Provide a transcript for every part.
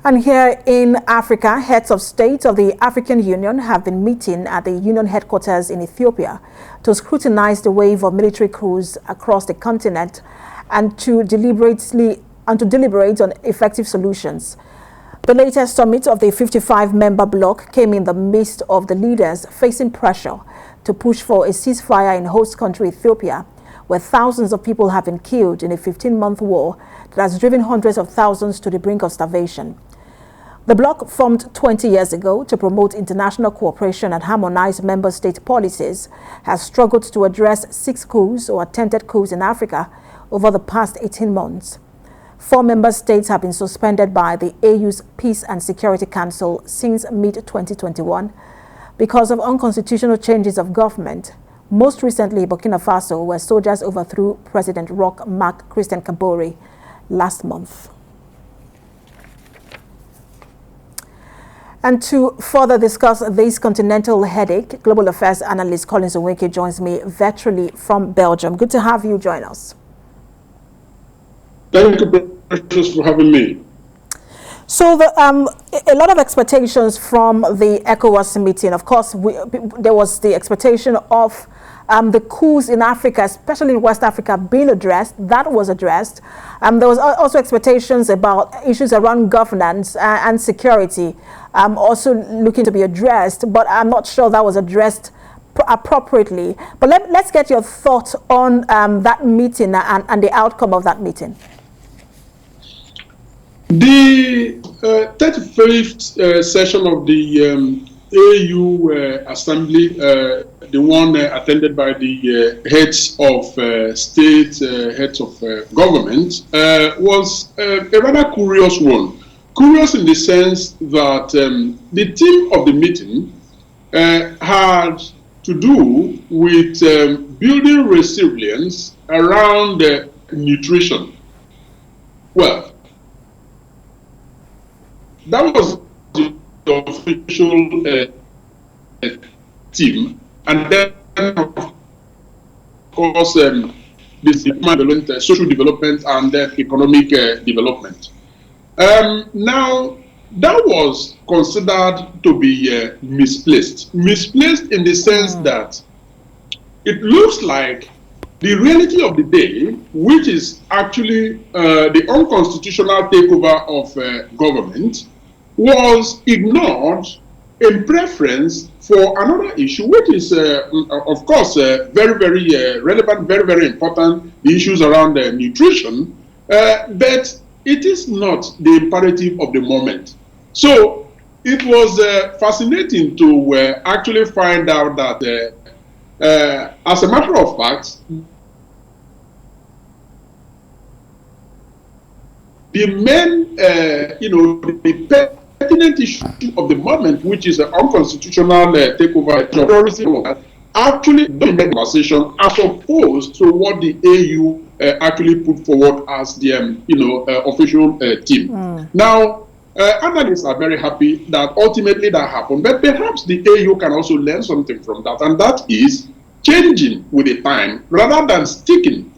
And here in Africa, heads of state of the African Union have been meeting at the Union headquarters in Ethiopia to scrutinize the wave of military coups across the continent and to deliberate on effective solutions. The latest summit of the 55-member bloc came in the midst of the leaders facing pressure to push for a ceasefire in host country Ethiopia, where thousands of people have been killed in a 15-month war that has driven hundreds of thousands to the brink of starvation. The bloc, formed 20 years ago to promote international cooperation and harmonize member state policies, has struggled to address 6 coups or attempted coups in Africa over the past 18 months. 4 member states have been suspended by the AU's Peace and Security Council since mid-2021 because of unconstitutional changes of government. Most recently, Burkina Faso, where soldiers overthrew President Roch Marc Christian Kabore last month. And to further discuss this continental headache, global affairs analyst Collins Oweke joins me virtually from Belgium. Good to have you join us. Thank you, Precious, for having me. So a lot of expectations from the ECOWAS meeting. Of course, there was the expectation of the coups in Africa, especially in West Africa, being addressed. That was addressed. There was also expectations about issues around governance and security also looking to be addressed, but I'm not sure that was addressed appropriately. But let's get your thoughts on that meeting and the outcome of that meeting. The 35th session of the AU Assembly, the one attended by the heads of state, heads of government, was a rather curious one. Curious in the sense that the theme of the meeting had to do with building resilience around nutrition. Well, that was the official theme, and then of course this social development and economic development. Now that was considered to be misplaced in the sense that it looks like the reality of the day, which is actually the unconstitutional takeover of government, was ignored in preference for another issue, which is, of course, very, very relevant, very, very important, the issues around nutrition, but it is not the imperative of the moment. So it was fascinating to actually find out that, as a matter of fact, the main, the pertinent issue of the moment, which is an unconstitutional takeover terrorism, actually don't make conversation as opposed to what the AU actually put forward as the official team. Now, analysts are very happy that ultimately that happened, but perhaps the AU can also learn something from that, and that is changing with the time rather than sticking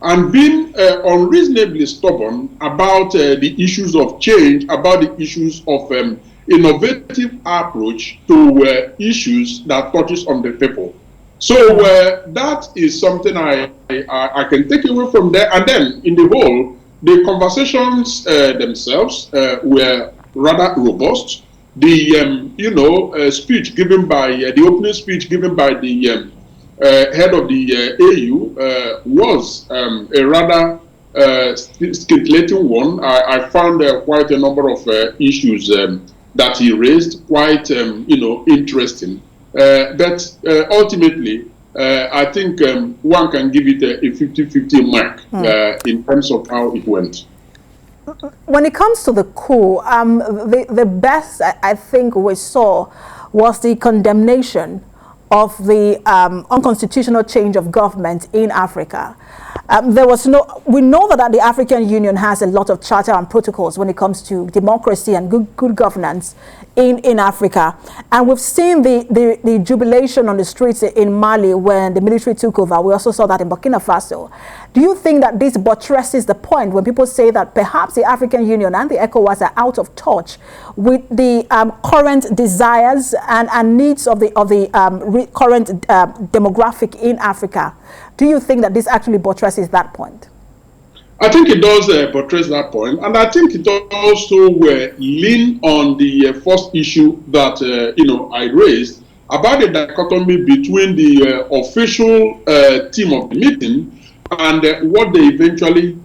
and being unreasonably stubborn about the issues of change, about the issues of innovative approach to issues that touches on the people. So that is something I can take away from there. And then in the whole, the conversations themselves were rather robust. The speech given by the opening speech given by the head of the AU was a rather scintillating one. I found quite a number of issues that he raised quite interesting. But ultimately, I think one can give it a 50-50 mark in terms of how it went. When it comes to the coup, the best I think we saw was the condemnation of the unconstitutional change of government in Africa. We know that the African Union has a lot of charter and protocols when it comes to democracy and good governance in Africa. And we've seen the jubilation on the streets in Mali when the military took over. We also saw that in Burkina Faso. Do you think that this buttresses the point when people say that perhaps the African Union and the ECOWAS are out of touch with the current desires and needs of the current demographic in Africa? Do you think that this actually buttresses that point? I think it does buttress that point, and I think it also lean on the first issue that I raised about the dichotomy between the official team of the meeting and what they eventually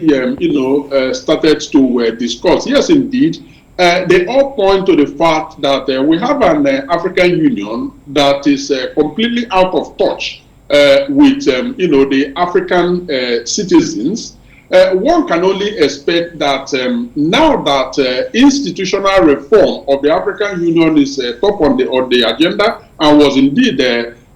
started to discuss. Yes, indeed, they all point to the fact that we have an African Union that is completely out of touch with the African citizens. One can only expect that now that institutional reform of the African Union is top on the agenda and was indeed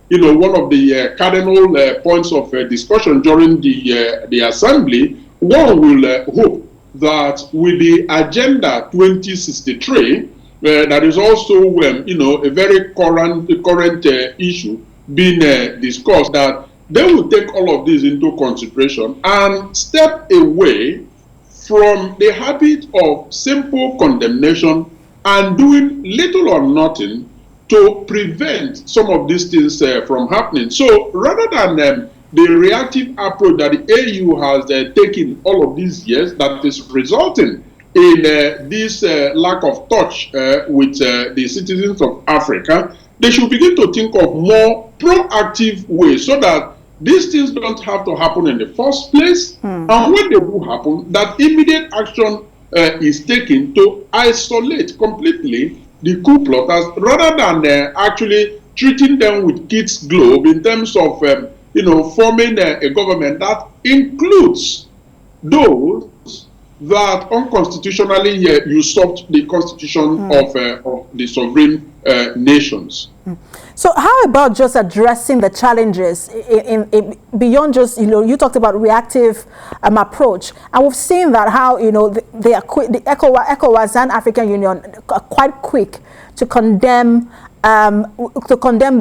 one of the cardinal points of discussion during the assembly, one will hope that with the Agenda 2063, that is also a very current issue being discussed, that they will take all of this into consideration and step away from the habit of simple condemnation and doing little or nothing to prevent some of these things from happening. So rather than the reactive approach that the AU has taken all of these years that is resulting in this lack of touch with the citizens of Africa, they should begin to think of more proactive ways so that these things don't have to happen in the first place. And when they do happen, that immediate action is taken to isolate completely the coup plotters rather than actually treating them with kids' globe in terms of forming a government that includes those that unconstitutionally usurped the constitution of the sovereign nations. So how about just addressing the challenges in beyond just, you talked about reactive approach, and we've seen that how, they are quick, the ECOWAS and African Union are quite quick to condemn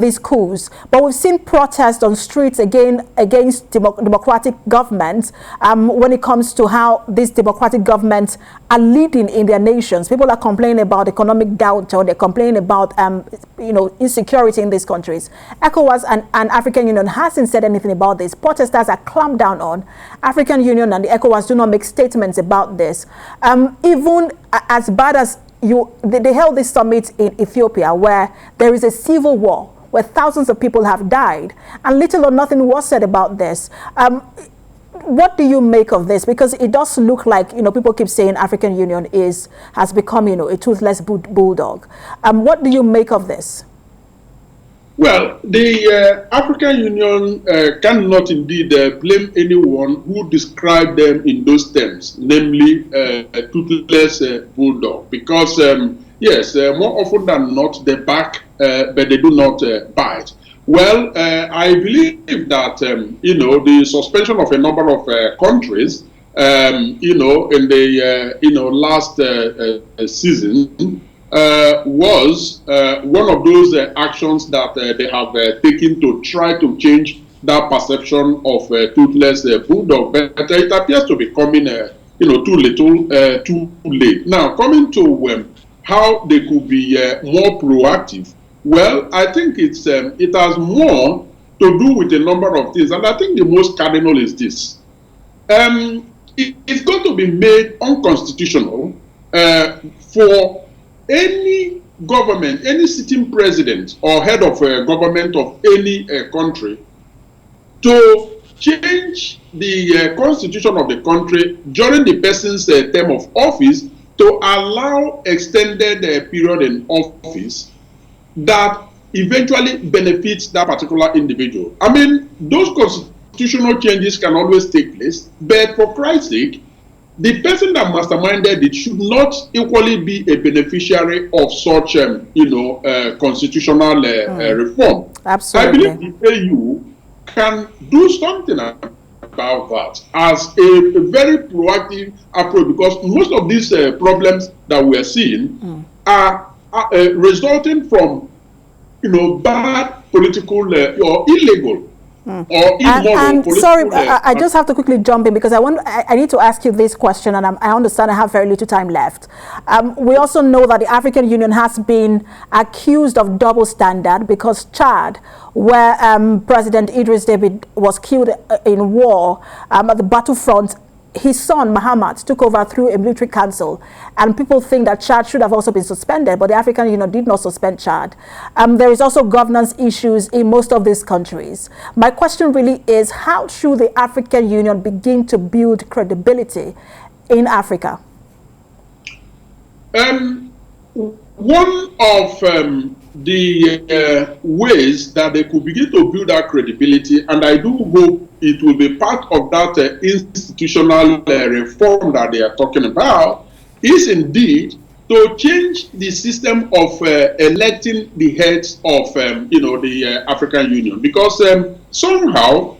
these coups, but we've seen protests on streets against democratic governments when it comes to how these democratic governments are leading in their nations. People are complaining about economic downturn, they're complaining about insecurity in these countries. ECOWAS and African Union hasn't said anything about this. Protesters are clamped down on. African Union and the ECOWAS do not make statements about this. Even as bad as they held this summit in Ethiopia where there is a civil war where thousands of people have died and little or nothing was said about this. What do you make of this? Because it does look like, people keep saying African Union has become, a toothless bulldog. What do you make of this? Well, the African Union cannot indeed blame anyone who described them in those terms, namely a toothless bulldog, because yes, more often than not they bark, but they do not bite. Well, I believe that the suspension of a number of countries, in the last season. Was one of those actions that they have taken to try to change that perception of toothless bulldog, but it appears to be coming, too little, too late. Now, coming to how they could be more proactive. Well, I think it has more to do with a number of things, and I think the most cardinal is this: it's going to be made unconstitutional for any government, any sitting president or head of government of any country to change the constitution of the country during the person's term of office to allow extended period in office that eventually benefits that particular individual. I mean, those constitutional changes can always take place, but for Christ's sake, the person that masterminded it should not equally be a beneficiary of such, constitutional reform. Absolutely. I believe the AU can do something about about that as a very proactive approach, because most of these problems that we are seeing are resulting from, bad political or illegal or immoral political. Sorry, I just have to quickly jump in because I need to ask you this question, and I understand I have very little time left. We also know that the African Union has been accused of double standard because Chad, where President Idris Deby was killed in war at the battlefront, his son Muhammad took over through a military council, and people think that Chad should have also been suspended, but the African Union did not suspend Chad. There is also governance issues in most of these countries. My question really is, how should the African Union begin to build credibility in Africa? One of the ways that they could begin to build that credibility, and I do hope it will be part of that institutional reform that they are talking about, is indeed to change the system of electing the heads of the African Union, because somehow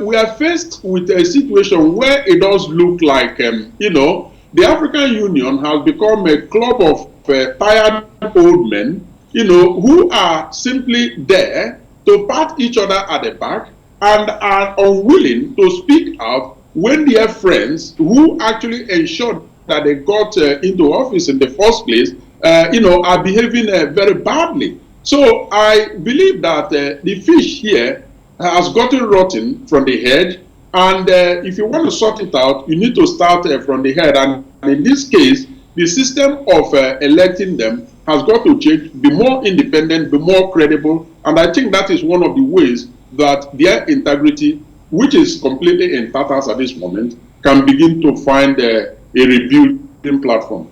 we are faced with a situation where it does look like the African Union has become a club of tired old men, who are simply there to pat each other at the back and are unwilling to speak out when their friends who actually ensured that they got into office in the first place, are behaving very badly. So I believe that the fish here has gotten rotten from the head, and if you want to sort it out, you need to start from the head. And in this case, the system of electing them has got to change, be more independent, be more credible, and I think that is one of the ways that their integrity, which is completely in tatters at this moment, can begin to find a rebuilding platform.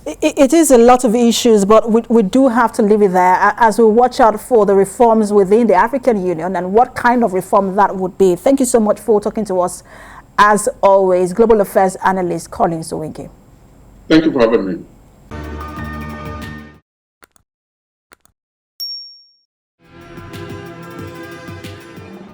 It is a lot of issues, but we do have to leave it there as we watch out for the reforms within the African Union and what kind of reform that would be. Thank you so much for talking to us, as always, Global Affairs Analyst Colin Sowinke. Thank you for having me.